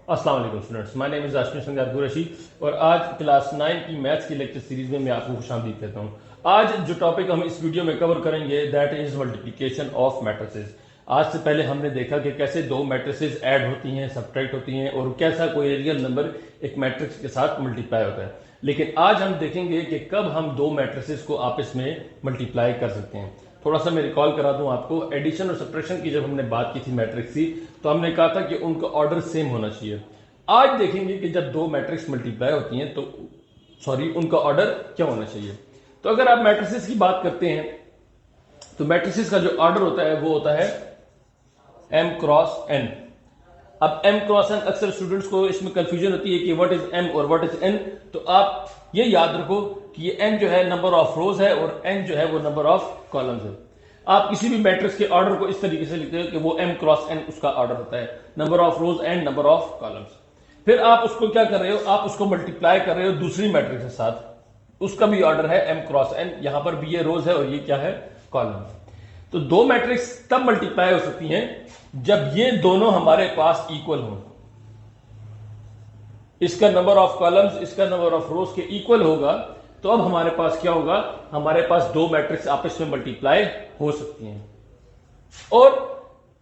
अस्सलाम वालेकुम students, my name is Ashmi Sangar Qureshi और आज क्लास 9 की मैथ्स की लेक्चर सीरीज में मैं आपको खुशामदीद कहता हूं। आज जो टॉपिक हम इस वीडियो में कवर करेंगे that is multiplication of matrices. आज से पहले हमने देखा कि कैसे दो मैट्रिसेस ऐड होती हैं, सब्ट्रैक्ट होती हैं और कैसा कोई रियल नंबर एक मैट्रिक्स के साथ मल्टीप्लाई होता है। लेकिन आज हम देखेंगे कि कब हम दो मैट्रिसेस को आपस में मल्टीप्लाई कर सकते हैं। थोड़ा सा मैं रिकॉल करा दूं आपको, एडिशन और सब्ट्रैक्शन की जब हमने बात की थी मैट्रिक्स की, तो हमने कहा था कि उनका ऑर्डर सेम होना चाहिए। आज देखेंगे कि जब दो मैट्रिक्स मल्टीप्लाई होती हैं तो उनका ऑर्डर क्या होना चाहिए। तो अगर आप मैट्रिसेस की बात करते हैं तो मैट्रिसेस का जो ऑर्डर होता है वो होता है m क्रॉस n। अब m क्रॉस n अक्सर स्टूडेंट्स को इसमें कंफ्यूजन होती है कि व्हाट इज m और व्हाट इज n। तो आप ये याद रखो कि ये n जो है नंबर ऑफ रोज है और n जो है वो नंबर ऑफ कॉलम्स है। आप किसी भी मैट्रिक्स के ऑर्डर को इस तरीके से लिखते हो कि वो m क्रॉस n उसका ऑर्डर होता है, number of rose and number of columns. फिर आप उसको क्या कर रहे हो, आप उसको मल्टीप्लाई कर रहे हो दूसरी मैट्रिक्स के साथ, उसका भी ऑर्डर है m क्रॉस n। यहां पर भी ये रोज है और ये क्या है, कॉलम। तो दो मैट्रिक्स तब मल्टीप्लाई हो सकती हैं जब ये दोनों हमारे पास इक्वल हों। इसका नंबर ऑफ कॉलम्स इसका नंबर ऑफ रोज के इक्वल होगा तो अब हमारे पास क्या होगा, हमारे पास दो मैट्रिक्स आपस में मल्टीप्लाई हो सकती हैं। और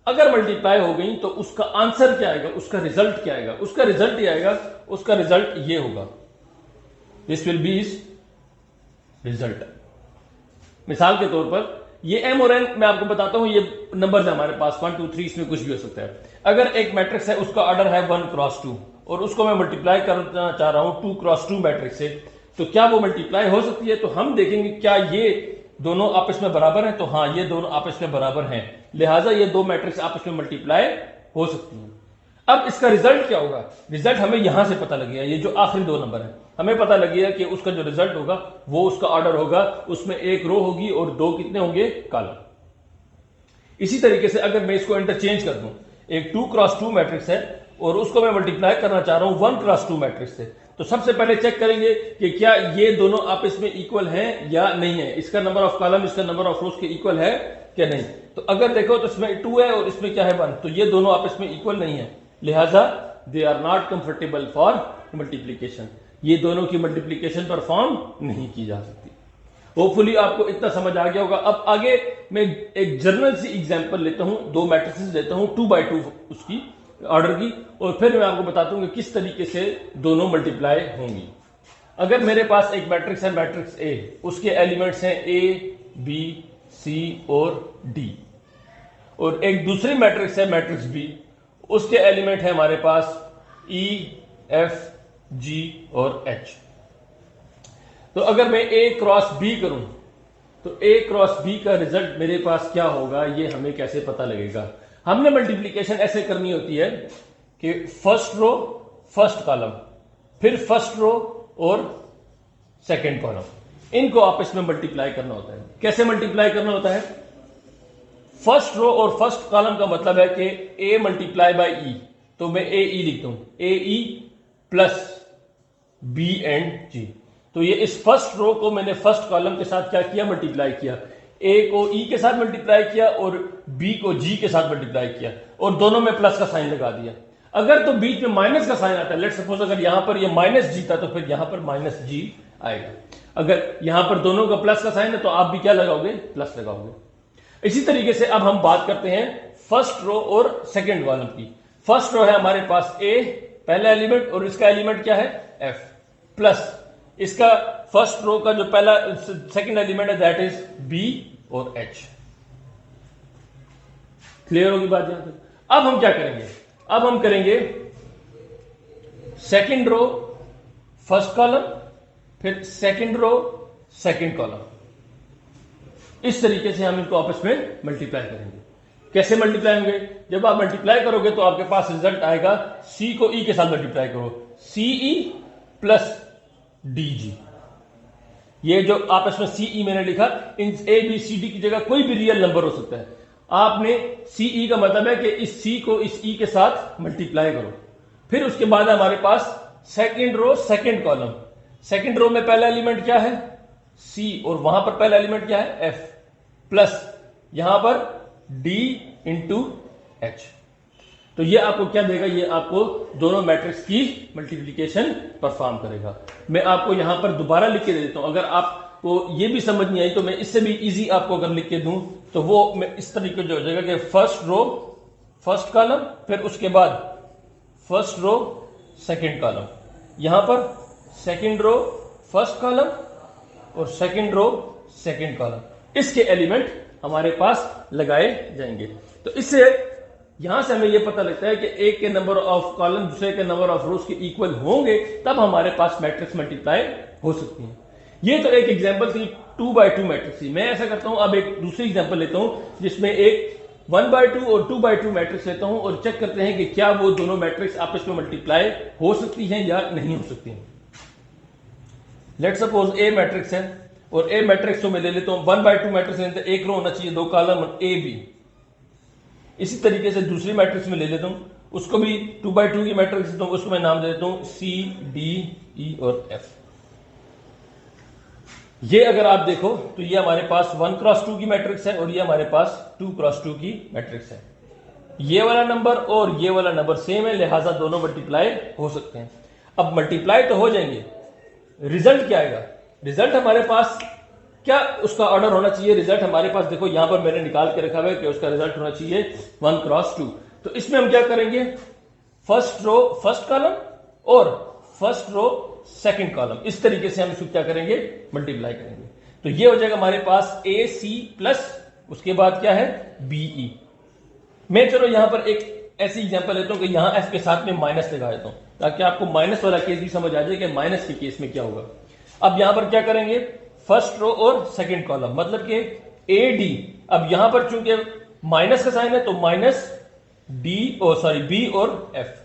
अगर मल्टीप्लाई हो गई तो उसका आंसर क्या आएगा, उसका रिजल्ट क्या आएगा, उसका रिजल्ट ये आएगा, उसका रिजल्ट ये होगा, this will be is result. मिसाल के तौर पर ये m और n मैं आपको बताता हूं, ये नंबर्स है हमारे पास 1 2 3, इसमें कुछ भी हो सकता है। अगर एक मैट्रिक्स है उसका ऑर्डर है 1 क्रॉस 2 और उसको मैं मल्टीप्लाई करना चाह रहा हूं 2 क्रॉस 2 मैट्रिक्स से, तो क्या वो मल्टीप्लाई हो सकती है। तो हम देखेंगे क्या ये दोनों आपस में बराबर हैं। तो हाँ, ये दोनों आपस में बराबर हैं, लिहाजा ये दो मैट्रिक्स आपस में मल्टीप्लाई हो सकती हैं। अब इसका रिजल्ट क्या होगा, रिजल्ट हमें यहां से पता लगेगा, ये जो आखिरी दो नंबर है हमें पता लगेगा कि उसका जो रिजल्ट होगा वो उसका ऑर्डर होगा, उसमें एक रो होगी और दो कितने होंगे, कॉलम। इसी तरीके से अगर मैं इसको इंटरचेंज कर दूं, एक 2 क्रॉस 2 मैट्रिक्स है और उसको मैं मल्टीप्लाई करना चाह रहा हूं 1 क्रॉस 2 मैट्रिक्स से, तो सबसे पहले चेक करेंगे कि क्या ये दोनों आपस में इक्वल हैं या नहीं है, इसका नंबर ऑफ कॉलम इसका नंबर ऑफ रोज के इक्वल है क्या नहीं। तो अगर देखो तो इसमें 2 है और इसमें क्या है 1, तो ये दोनों आपस में इक्वल नहीं है, लिहाजा they are not comfortable for multiplication. ये दोनों की मल्टीप्लीकेशन परफॉर्म नहीं की जा सकती। होपफुली आपको इतना समझ आ गया होगा। अब आगे मैं एक जनरल सी एग्जांपल लेता हूं, दो मैट्रिसेस लेता हूं 2 बाय 2 उसकी ऑर्डर की, और फिर मैं आपको बताता हूं कि किस तरीके से दोनों मल्टीप्लाई होंगी। अगर मेरे पास एक मैट्रिक्स है, मैट्रिक्स ए, उसके एलिमेंट्स हैं ए बी सी और डी, और एक दूसरी मैट्रिक्स है मैट्रिक्स बी, उसके एलिमेंट है हमारे पास ई एफ जी और एच। तो अगर मैं ए क्रॉस बी करूं तो ए क्रॉस बी का रिजल्ट मेरे पास क्या होगा, ये हमें कैसे पता लगेगा। हमने मल्टीप्लिकेशन ऐसे करनी होती है कि फर्स्ट रो फर्स्ट कॉलम, फिर फर्स्ट रो और सेकंड कॉलम, इनको आपस में मल्टीप्लाई करना होता है। कैसे मल्टीप्लाई करना होता है, फर्स्ट रो और फर्स्ट कॉलम का मतलब है कि ए मल्टीप्लाई बाय ई, तो मैं ए ई लिखता हूं, ए ई प्लस बी एंड जी। तो ये इस फर्स्ट रो को मैंने फर्स्ट कॉलम के साथ क्या किया, मल्टीप्लाई किया, ए को ई के साथ मल्टीप्लाई किया और बी को जी के साथ मल्टीप्लाई किया, और दोनों में प्लस का साइन लगा दिया। अगर तो बीच में माइनस का साइन आता है, लेट्स सपोज अगर यहां पर ये माइनस जी था तो फिर यहां पर माइनस जी आएगा। अगर यहां पर दोनों का प्लस का साइन है तो आप भी क्या लगाओगे, प्लस लगाओगे। इसी तरीके से अब हम बात करते हैं फर्स्ट रो और सेकेंड कॉलम की। फर्स्ट रो है हमारे पास ए पहला एलिमेंट और इसका एलिमेंट क्या है, एफ, प्लस इसका फर्स्ट रो का जो पहला सेकंड एलिमेंट है दैट इज बी और एच। क्लियर होगी बात यहां तक। अब हम क्या करेंगे, अब हम करेंगे सेकंड रो फर्स्ट कॉलम, फिर सेकंड रो सेकंड कॉलम, इस तरीके से हम इनको आपस में मल्टीप्लाई करेंगे। कैसे मल्टीप्लाई होंगे, जब आप मल्टीप्लाई करोगे तो आपके पास रिजल्ट आएगा, सी को ई के साथ मल्टीप्लाई करो, सीई प्लस डी जी। ये जो आपस में सीई मैंने लिखा, इन ए बी सी डी की जगह कोई भी रियल नंबर हो सकता है। आपने सीई का मतलब है कि इस सी को इस ई के साथ मल्टीप्लाई करो। फिर उसके बाद हमारे पास second row second column, second row में पहला एलिमेंट क्या है, सी, और वहां पर पहला एलिमेंट क्या है, एफ, प्लस यहां पर डी इंटू एच। तो ये आपको क्या देगा, ये आपको दोनों मैट्रिक्स की मल्टीप्लिकेशन परफॉर्म करेगा। मैं आपको यहां पर दोबारा लिख के दे देता हूं, अगर आपको ये भी समझ नहीं आई तो मैं इससे भी इजी आपको अगर लिख के दूं तो वो मैं इस तरीके से हो जाएगा कि फर्स्ट रो फर्स्ट कॉलम, फिर उसके बाद फर्स्ट रो सेकंड कॉलम, यहां पर सेकंड रो फर्स्ट कॉलम और सेकंड रो सेकंड कॉलम, इसके एलिमेंट हमारे पास लगाए जाएंगे। तो इससे यहां से हमें यह पता लगता है कि एक के नंबर ऑफ कॉलम दूसरे के नंबर ऑफ रोज के इक्वल होंगे, तब हमारे पास मैट्रिक्स मल्टीप्लाई हो सकती है। ये तो एक एग्जांपल थी 2 by 2 मैट्रिक्स थी। मैं ऐसा करता हूं, अब एक दूसरी एग्जांपल लेता हूं जिसमें एक 1 by 2 और 2 by 2 मैट्रिक्स लेता हूं और चेक करते हैं कि क्या वो दोनों मैट्रिक्स आपस में मल्टीप्लाई हो सकती हैं या नहीं हो सकती हैं। लेट सपोज ए मैट्रिक्स है और ए मैट्रिक्स को मैं ले लेता हूं 1 by 2 मैट्रिक्स लेते हैं, एक रो होना चाहिए, 2 कॉलम ए बी। इसी तरीके से दूसरी मैट्रिक्स में ले लेता हूं, उसको भी 2 by 2 की मैट्रिक्स देता हूं, उसको मैं नाम दे देता हूं सी डी ई और एफ। ये अगर आप देखो तो ये हमारे पास 1 क्रॉस 2 की मैट्रिक्स है और ये हमारे पास 2 क्रॉस 2 की मैट्रिक्स है। ये वाला नंबर और ये वाला नंबर सेम है, लिहाजा दोनों मल्टीप्लाई हो सकते हैं। अब मल्टीप्लाई तो हो जाएंगे, रिजल्ट क्या आएगा? रिजल्ट हमारे पास क्या उसका ऑर्डर होना चाहिए? रिजल्ट हमारे पास देखो यहां पर मैंने निकाल के रखा हुआ है कि उसका रिजल्ट होना चाहिए 1 क्रॉस 2। तो इसमें हम क्या करेंगे, फर्स्ट रो फर्स्ट कॉलम और फर्स्ट रो सेकंड कॉलम, इस तरीके से हम इसको क्या करेंगे, मल्टीप्लाई करेंगे। तो ये हो जाएगा हमारे पास ए सी प्लस उसके बाद क्या है बीई। मैं चलो यहां पर एक ऐसी एग्जांपल लेता हूं कि यहां एफ के साथ में माइनस लगा देता हूं ताकि आपको माइनस वाला केस भी समझ आ जाए कि माइनस के केस में क्या होगा। अब यहां पर क्या करेंगे, फर्स्ट रो और सेकंड कॉलम, मतलब कि ए डी। अब यहां पर चूंकि माइनस का साइन है तो माइनस डी बी और एफ।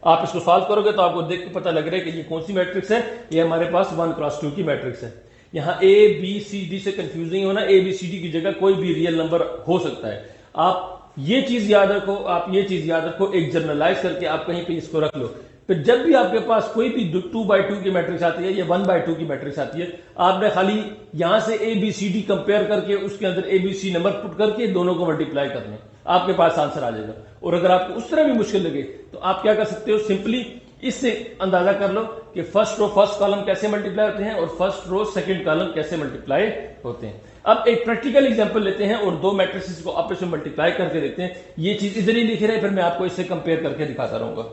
आप इसको सॉल्व करोगे तो आपको देख के पता लग रहा है कि ये कौन सी मैट्रिक्स है, ये हमारे पास 1 क्रॉस 2 की मैट्रिक्स है। यहां ए बी सी डी से कंफ्यूज नहीं होना, ए बी सी डी की जगह कोई भी रियल नंबर हो सकता है। आप ये चीज याद रखो, एक जनरलाइज करके आप कहीं पे इसको रख लो। फिर जब भी आपके पास कोई भी 2 by 2 की मैट्रिक्स आती है या 1 by 2 की मैट्रिक्स आती है, आपने खाली यहां से A B C D compare करके उसके अंदर A B C number put करके दोनों को मल्टीप्लाई करने, आपके पास आंसर आ जाएगा। और अगर आपको उस तरह भी मुश्किल लगे तो आप क्या कर सकते हो, सिंपली इससे अंदाजा कर लो कि फर्स्ट रो फर्स्ट कॉलम कैसे मल्टीप्लाई होते हैं और फर्स्ट रो सेकंड कॉलम कैसे मल्टीप्लाई होते हैं। अब एक प्रैक्टिकल एग्जांपल लेते हैं और दो मैट्रिसेस को आपस में मल्टीप्लाई करके देखते हैं। ये चीज इधर ही लिख रहे हैं, फिर मैं आपको इससे कंपेयर करके दिखाता रहूंगा।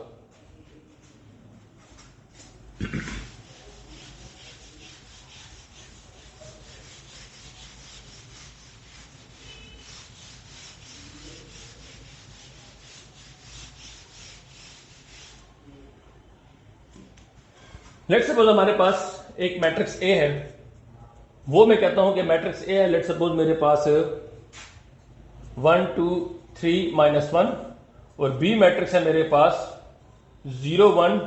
लेट्स सपोज हमारे पास एक मैट्रिक्स ए है, वो मैं कहता हूं कि मैट्रिक्स ए है। लेट्स सपोज मेरे पास 1 2 3 -1 और बी मैट्रिक्स है मेरे पास 0 1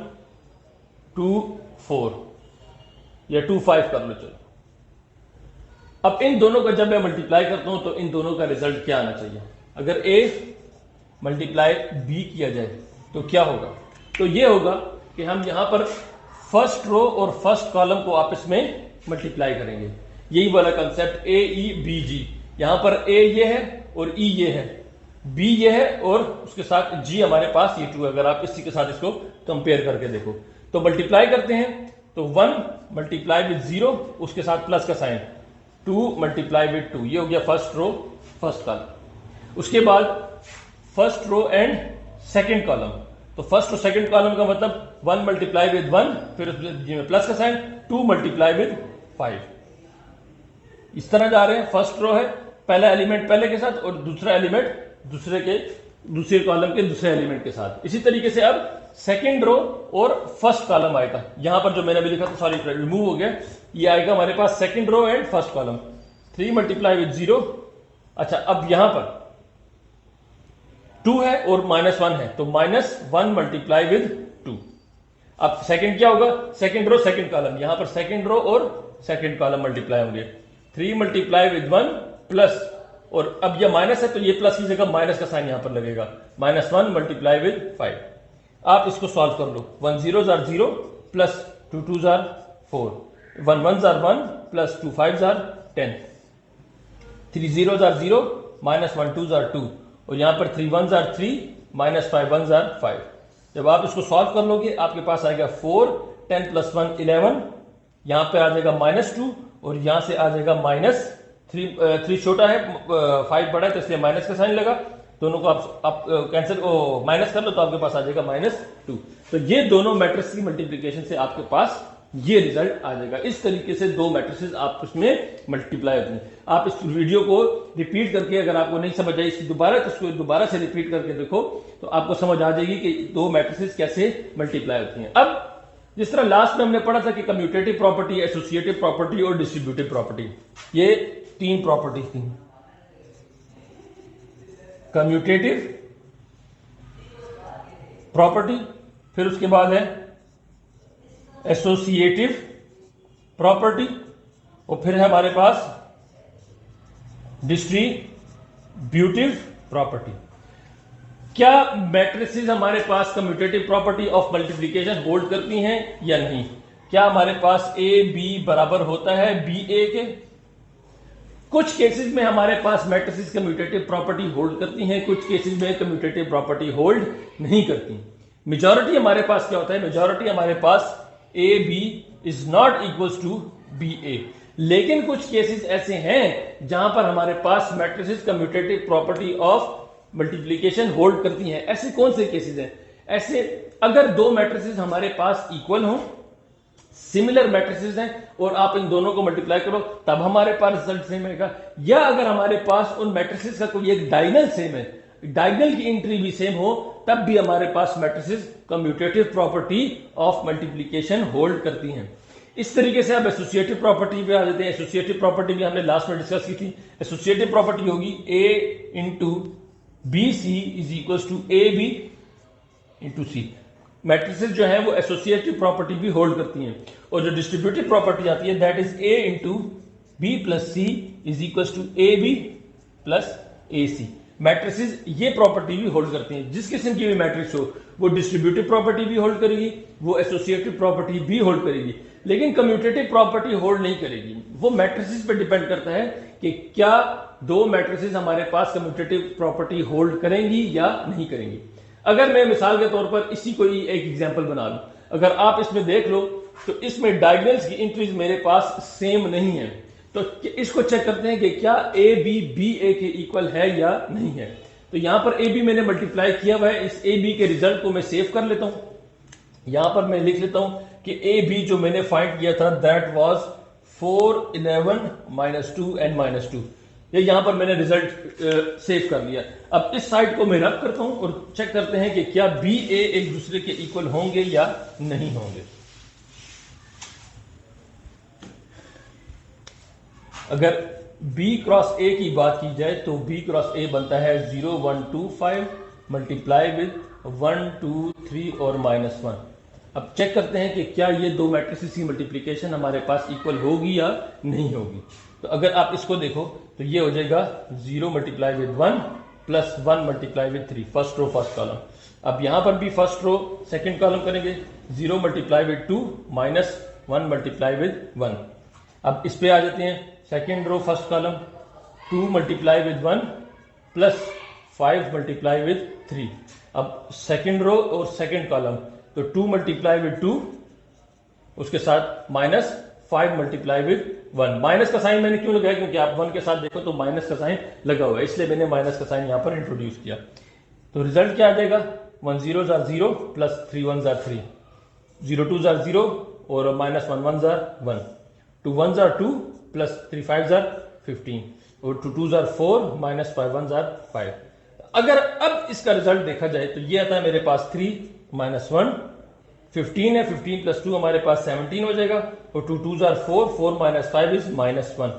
2 4 या 2 5 कर लो चलो। अब इन दोनों का जब मैं मल्टीप्लाई करता हूं तो इन दोनों का रिजल्ट क्या आना चाहिए? अगर ए मल्टीप्लाई बी किया जाए तो क्या होगा? तो ये होगा कि हम यहां पर फर्स्ट रो और फर्स्ट कॉलम को आपस में मल्टीप्लाई करेंगे। यही वाला कंसेप्ट ए ई बी जी। यहां पर ए ये है और ई ये है, बी ये है और उसके साथ जी हमारे पास ये 2 है। अगर आप इसी के साथ इसको कंपेयर करके देखो तो मल्टीप्लाई करते हैं तो 1 मल्टीप्लाई विद 0 उसके साथ प्लस का साइन, 2 मल्टीप्लाई विद 2, ये हो गया फर्स्ट रो फर्स्ट कॉलम। उसके बाद first row and second column, तो फर्स्ट और सेकंड कॉलम का मतलब 1 मल्टीप्लाई विद 1 फिर उसमें प्लस का साइन, 2 मल्टीप्लाई विद 5। इस तरह जा रहे हैं। फर्स्ट रो है, पहला एलिमेंट पहले के साथ और दूसरा एलिमेंट दूसरे कॉलम के दूसरे एलिमेंट के साथ। इसी तरीके से अब सेकंड रो और फर्स्ट कॉलम आएगा। यहां पर जो मैंने अभी लिखा था सॉरी रिमूव हो गया, ये आएगा हमारे पास second row and first column, 3 multiply with 0। अच्छा, अब यहां पर 2 है और -1 है तो -1 मल्टीप्लाई विद 2। अब सेकंड क्या होगा, सेकंड रो सेकंड कॉलम, यहां पर सेकंड रो और सेकंड कॉलम मल्टीप्लाई होंगे, 3 मल्टीप्लाई विद 1 प्लस, और अब यह माइनस है तो ये प्लस की जगह माइनस का साइन यहां पर लगेगा, -1 मल्टीप्लाई विद 5। आप इसको सॉल्व कर लो, 1 0s are 0 plus 2 2s are 4, 1 1s are 1 plus 2 5s are 10, 3 0s are 0 -1 2s are 2 और यहां पर 3 1s are 3 -5 1 जार 5। जब आप इसको सॉल्व कर लोगे आपके पास आएगा 4, 10 + 1 11, यहां पे आ जाएगा -2 और यहां से आ जाएगा -3। 3 छोटा है, 5 बड़ा है, तो इसलिए माइनस का साइन लगा। दोनों को आप कैंसिल माइनस कर लो तो आपके पास आ जाएगा -2। तो ये दोनों मैट्रिक्स की मल्टीप्लीकेशन से आपके पास ये रिजल्ट आ जाएगा। इस तरीके से दो मैट्रिसेस आप उसमें मल्टीप्लाई होती हैं। आप इस वीडियो को रिपीट करके, अगर आपको नहीं समझ आई इसकी दोबारा, तो इसको दोबारा से रिपीट करके देखो तो आपको समझ आ जाएगी कि दो मैट्रिसेस कैसे मल्टीप्लाई होती हैं। अब जिस तरह लास्ट में हमने पढ़ा था कि कम्यूटेटिव प्रॉपर्टी, एसोसिएटिव प्रॉपर्टी और डिस्ट्रीब्यूटिव प्रॉपर्टी, ये 3 प्रॉपर्टी थी। कम्यूटेटिव प्रॉपर्टी, फिर उसके बाद है एसोसिएटिव प्रॉपर्टी और फिर है हमारे पास डिस्ट्रीब्यूटिव प्रॉपर्टी। क्या मैट्रिसेस हमारे पास commutative property of multiplication hold करती हैं या नहीं? क्या हमारे पास ए बी बराबर होता है बी ए के? कुछ केसेस में हमारे पास मैट्रिसेस कम्यूटेटिव प्रॉपर्टी होल्ड करती हैं, कुछ केसेस में कम्यूटेटिव प्रॉपर्टी होल्ड नहीं करती। मेजॉरिटी हमारे पास क्या होता है? मेजॉरिटी हमारे पास A B is not equals to B A. लेकिन कुछ केसेस ऐसे हैं जहां पर हमारे पास matrices commutative property of multiplication hold करती हैं। ऐसे कौन से केसेस हैं? ऐसे अगर दो मैट्रिसेस हमारे पास इक्वल हों, सिमिलर मैट्रिसेस हैं और आप इन दोनों को मल्टीप्लाई करो तब हमारे पास रिजल्ट सेम आएगा। या अगर हमारे पास उन मैट्रिसेस का कोई एक डायगोनल सेम है, डायगोनल की एंट्री भी सेम हो, तब भी हमारे पास matrices commutative property of multiplication hold करती हैं। इस तरीके से अब एसोसिएटिव प्रॉपर्टी पे आ जाते हैं। एसोसिएटिव प्रॉपर्टी भी हमने लास्ट में डिस्कस की थी। एसोसिएटिव प्रॉपर्टी होगी A into B C is equal to A B into C. Matrices जो है वो एसोसिएटिव प्रॉपर्टी भी होल्ड करती हैं। और जो डिस्ट्रीब्यूटिव प्रॉपर्टी आती है that is a into b plus c is equal to A b plus a c. Matrices ये प्रॉपर्टी भी होल्ड करती हैं। जिस किस्म की भी मैट्रिक्स हो वो डिस्ट्रीब्यूटिव प्रॉपर्टी भी होल्ड करेगी, वो एसोसिएटिव प्रॉपर्टी भी होल्ड करेगी, लेकिन कम्यूटेटिव प्रॉपर्टी होल्ड नहीं करेगी। वो मैट्रिसेस पे डिपेंड करता है कि क्या दो मैट्रिसेस हमारे पास कम्यूटेटिव प्रॉपर्टी होल्ड करेंगी या नहीं करेंगी। अगर मैं मिसाल के तौर पर इसी को ही एक एग्जांपल बना लूं, अगर आप इसमें देख लो तो इसमें डायगोनल्स की एंट्रीज मेरे पास सेम नहीं है, तो इसको चेक करते हैं कि क्या ए बी बी ए के इक्वल है या नहीं है। तो यहां पर ए बी मैंने मल्टीप्लाई किया हुआ है, इस ए बी के रिजल्ट को मैं सेव कर लेता हूं। यहां पर मैं लिख लेता हूं कि ए बी जो मैंने फाइंड किया था दैट वाज 4 11 -2 एंड -2। ये यहां पर मैंने रिजल्ट सेव कर लिया। अब इस साइड को मैं रब करता हूं और चेक करते हैं कि क्या बी ए एक दूसरे के इक्वल होंगे या नहीं होंगे। अगर b क्रॉस a की बात की जाए तो b क्रॉस a बनता है 0 1 2 5 मल्टीप्लाई विद 1 2 3 और -1। अब चेक करते हैं कि क्या ये दो मैट्रिसेस की मल्टीप्लिकेशन हमारे पास इक्वल होगी या नहीं होगी। तो अगर आप इसको देखो तो ये हो जाएगा 0 मल्टीप्लाई विद 1 प्लस 1 multiply with 3, first row first column. अब यहां पर भी फर्स्ट रो सेकंड कॉलम करेंगे, 0 मल्टीप्लाई विद 2 माइनस 1 मल्टीप्लाई विद 1। अब इस पे आ जाते हैं, second row first column 2 multiply with 1 प्लस 5 मल्टीप्लाई विद 3। अब सेकेंड रो और सेकेंड कॉलम तो 2 मल्टीप्लाई विद 2 उसके साथ माइनस 5 मल्टीप्लाई विद 1। माइनस का साइन मैंने क्यों लगाया? क्योंकि आप 1 के साथ देखो तो माइनस का साइन लगा हुआ है, इसलिए मैंने माइनस का साइन यहां पर इंट्रोड्यूस किया। तो रिजल्ट क्या आ जाएगा? 1 0 जार 0 प्लस 3 1 जार 3, 0 2 जार 0 और minus 1 1 jar 1, 2 1 jar 2 plus 3 5 jar 15 और 2 2 जार 4 माइनस 5 1 जार 5। अगर अब इसका रिजल्ट देखा जाए तो ये आता है मेरे पास 3 माइनस 1 15 है, 15 प्लस 2 हमारे पास 17 हो जाएगा और 2 2 जार 4 4 माइनस 5 इज -1।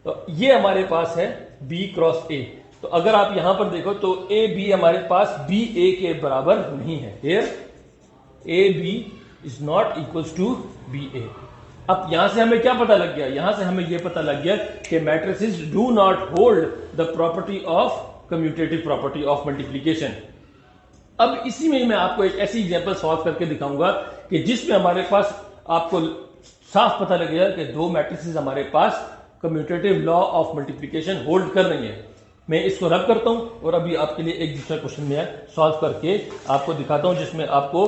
तो ये हमारे पास है b क्रॉस a। तो अगर आप यहां पर देखो तो a b हमारे पास b a के बराबर नहीं है। Here a b is not equals to b a। अब यहां से हमें क्या पता लग गया? यहां से हमें यह पता लग गया कि matrices do not hold the property of commutative property of multiplication. अब इसी में मैं आपको एक ऐसी एग्जांपल सॉल्व करके दिखाऊंगा कि जिसमें हमारे पास आपको साफ पता लगेगा कि दो मैट्रिसेस हमारे पास commutative law of multiplication hold कर रही हैं। मैं इसको रब करता हूं और अभी आपके लिए एक दूसरा क्वेश्चन में सॉल्व करके आपको दिखाता हूं, जिसमें आपको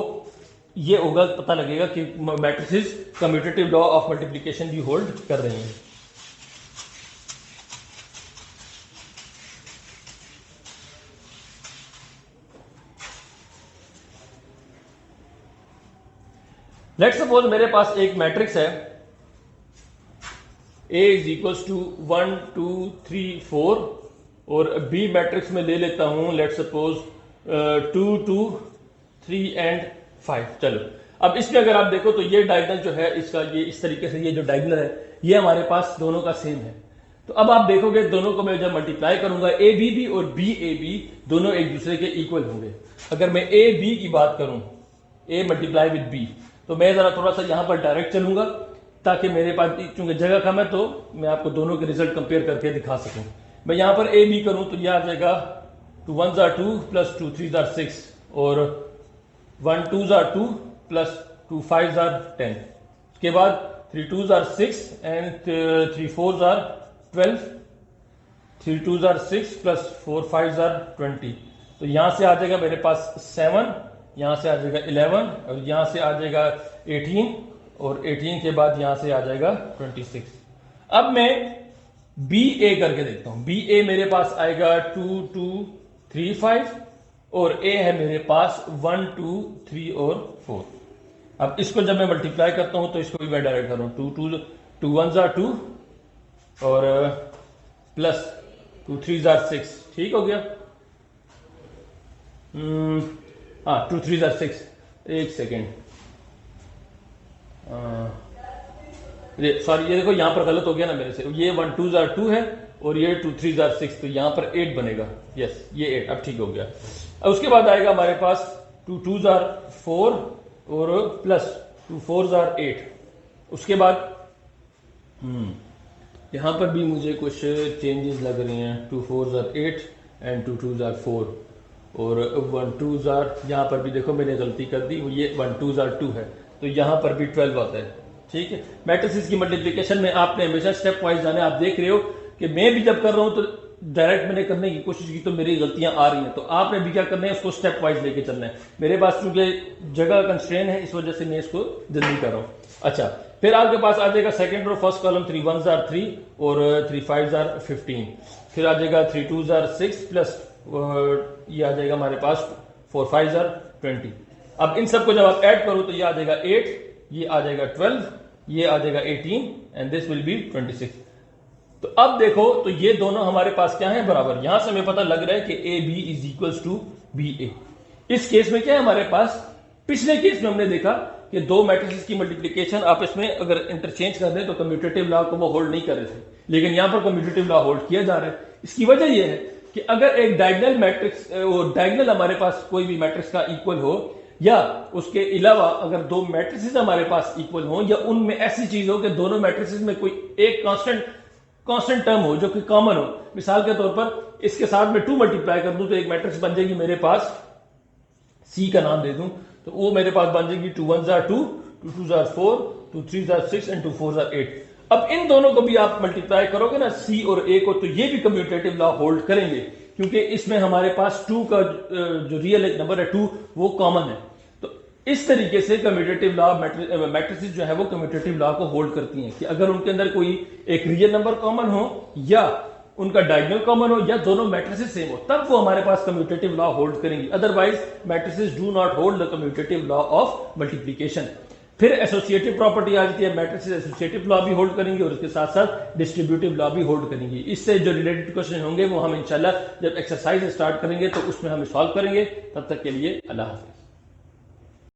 ये होगा, पता लगेगा कि matrices commutative law of multiplication भी होल्ड कर रही हैं। लेट्स सपोज मेरे पास एक मैट्रिक्स है A इज इक्वल्स टू 1 2 3 4 और B मैट्रिक्स में ले लेता हूं लेट्स सपोज 2 2 3 एंड 5। चलो अब इसमें अगर आप देखो तो ये डायगोनल जो है इसका, ये इस तरीके से ये जो डायगोनल है ये हमारे पास दोनों का सेम है। तो अब आप देखोगे दोनों को मैं जब मल्टीप्लाई करूंगा ए बी भी और बी ए बी दोनों एक दूसरे के इक्वल होंगे। अगर मैं ए बी की बात करूं, ए मल्टीप्लाई विद बी, तो मैं जरा थोड़ा सा यहां पर डायरेक्ट चलूंगा ताकि मेरे पास चूंकि जगह कम है तो मैं आपको दोनों के रिजल्ट कंपेयर करके दिखा सकूं। मैं यहां पर ए बी करूं तो यह आ जाएगा 2 1s are 2 plus 2 3s are 6 और 1 2s are 2 plus 2 5s are 10। उसके बाद 3 2s are 6 and 3 4s are 12, 3 2s are 6 plus 4 5s are 20। तो यहां से आ जाएगा मेरे पास 7, यहां से आ जाएगा 11 और यहां से आ जाएगा 18 और 18 के बाद यहां से आ जाएगा 26। अब मैं बी ए करके देखता हूं। बी ए मेरे पास आएगा 2 2 3 5 और ए है मेरे पास 1 2 3 और 4। अब इसको जब मैं मल्टीप्लाई करता हूं तो इसको भी मैं डायरेक्ट कर रहा हूं, 2 1s are 2 और प्लस 2 3s are 6। ठीक हो गया। 2 3s are 6। एक सेकेंड, सॉरी ये देखो यहां पर गलत हो गया ना मेरे से, ये 1 2s are 2 है और ये 2 3s are 6, तो यहां पर 8 बनेगा। यस ये 8 अब ठीक हो गया। अब उसके बाद आएगा हमारे पास 2 2s are 4 और प्लस 2 4s are 8। उसके बाद यहां पर भी मुझे कुछ चेंजेस लग रही हैं। 2 4s are 8 and 2 2s are 4 और 1 2s are, यहां पर भी देखो मैंने गलती कर दी, ये 1 2s are 2 है तो यहां पर भी 12 आता है। ठीक है, मैट्रिसेस की मल्टीप्लिकेशन में आपने हमेशा स्टेप वाइज जाना है। आप देख रहे हो कि मैं भी जब कर रहा हूं तो डायरेक्ट मैंने करने की कोशिश की तो मेरी गलतियां आ रही हैं, तो आपने भी क्या करना है, उसको स्टेप वाइज लेके चलना है। मेरे पास चूंकि जगह कंस्ट्रेन है इस वजह से मैं इसको जल्दी कर रहा हूं। अच्छा, फिर आपके पास आ जाएगा second row first column 3 1s are 3 और 3 5s are 15। फिर आ जाएगा 3 2s are 6 प्लस ये आ जाएगा हमारे पास 4 5s are 20। अब इन सबको जब आप ऐड करो तो ये आ जाएगा 8, ये आ जाएगा 12, ये आ जाएगा 18 एंड दिस विल बी 26। तो अब देखो तो ये दोनों हमारे पास क्या है, बराबर। यहां से हमें पता लग रहा है कि A B is equals to B A. इस केस में क्या है हमारे पास, पिछले केस में हमने देखा कि दो मैट्रिसेस की मल्टीप्लिकेशन आपस में अगर इंटरचेंज कर दें तो कम्यूटेटिव लॉ को वो होल्ड नहीं कर रहे थे, लेकिन यहां पर कम्यूटेटिव लॉ होल्ड किया जा रहा है। इसकी वजह यह है कि अगर एक डायगोनल मैट्रिक्स, डायगोनल हमारे पास कोई भी मैट्रिक्स का इक्वल हो या उसके अलावा अगर दो मैट्रिसेस हमारे पास इक्वल हो या उनमें ऐसी चीज हो कि दोनों मैट्रिसेस में कोई एक कांस्टेंट टर्म हो जो कि कॉमन हो। मिसाल के तौर पर इसके साथ में 2 मल्टीप्लाई कर दूं तो एक मैट्रिक्स बन जाएगी मेरे पास, सी का नाम दे दूं तो वो मेरे पास बन जाएगी 2 1s are 2 2 2s are 4 2 3s are 6 and 2 4s are 8। अब इन दोनों को भी आप मल्टीप्लाई करोगे ना, सी और ए को, तो ये भी कम्यूटेटिव लॉ होल्ड करेंगे क्योंकि इसमें हमारे पास 2 का जो रियल नंबर है 2 वो कॉमन है। तो इस तरीके से कम्यूटेटिव लॉ मैट्रिसेस जो है वो कम्यूटेटिव लॉ को होल्ड करती हैं कि अगर उनके अंदर कोई एक रियल नंबर कॉमन हो या उनका डायगोनल कॉमन हो या दोनों मैट्रिसेस सेम हो, तब वो हमारे पास कम्यूटेटिव लॉ होल्ड करेंगी। Otherwise matrices do not hold the commutative law of multiplication. फिर एसोसिएटिव प्रॉपर्टी आ जाती है, मैट्रिसेस एसोसिएटिव लॉ भी होल्ड करेंगी और उसके साथ साथ डिस्ट्रीब्यूटिव लॉ भी होल्ड करेंगी। इससे जो रिलेटेड क्वेश्चन होंगे वो हम इंशाल्लाह जब एक्सरसाइज स्टार्ट करेंगे तो उसमें हम सॉल्व करेंगे। तब तक के लिए अल्लाह हाफिज।